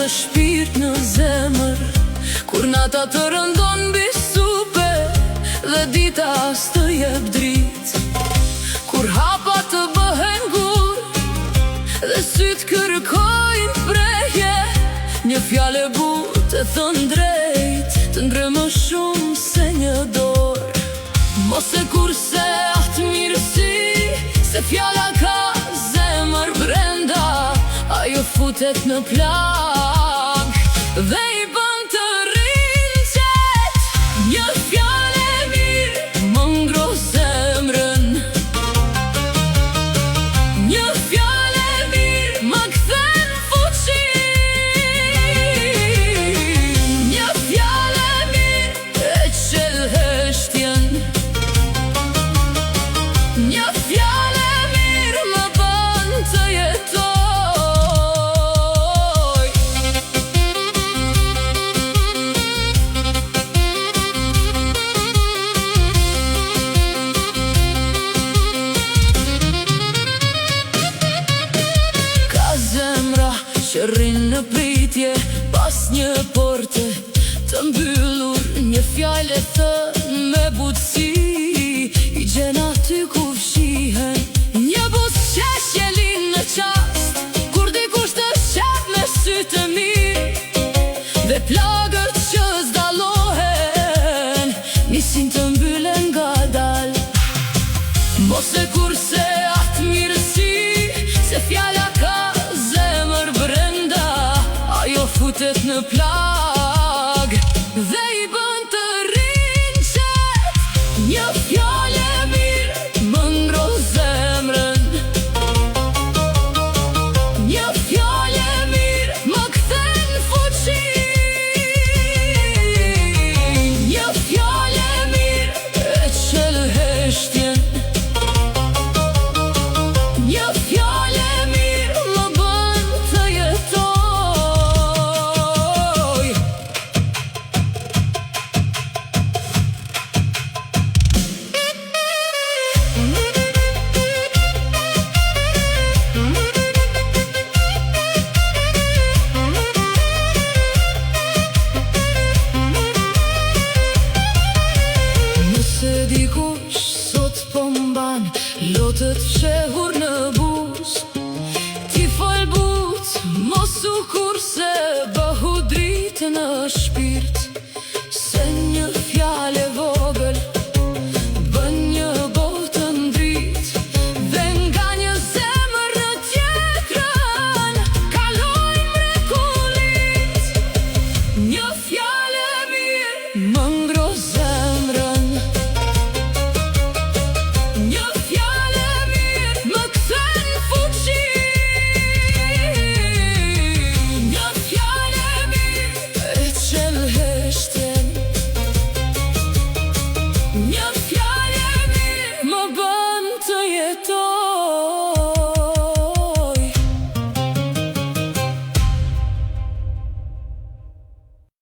me shpirt në zemër, kur nata të rëndon mbi supe dhe dita as të jep drit, kur hapa të bëhen gur dhe syt kërkojnë prehje, një fjale but e thën drejt të ndre më shumë se një dorë. Mos e kurse atë mirësi, se fjala ka zemër brenda, ajo futet në plag dhe i bën të rinë qet. Një fjale mirë më ngro zemrën, një fjale mirë më kthen fuqi, një fjale mirë e qel heshtjen, një fjale mirë më bën të jetoj. Që rrinë në pritje pas një porte të mbyllur, një fjale thënë me butësi, i gjen aty ku fshihen, një buzëqeshje linë në qast, kur dikush të shep me sytë e mirë, dhe plagët që zdalohen nisin të mbyllen ngadal. Mos e kurse atë mirësi, se fjala ka zemër brenda, ajo futet në plag dhe i bën të rinë qet. Një fjale mirë më ngro zemrën, një fjale mirë më kthen fuqi, një fjale mirë e qel heshtjen, një fjale mirë më bën të jetoj. Nëse dikush sot po mban lotët fshehur në buz, ti fol but, mos u kurse bëhu dritë në shpirt, se një fjale vogël bën një botë ndrit, dhe nga një zemër në tjetrën kalojnë mrekullit. Një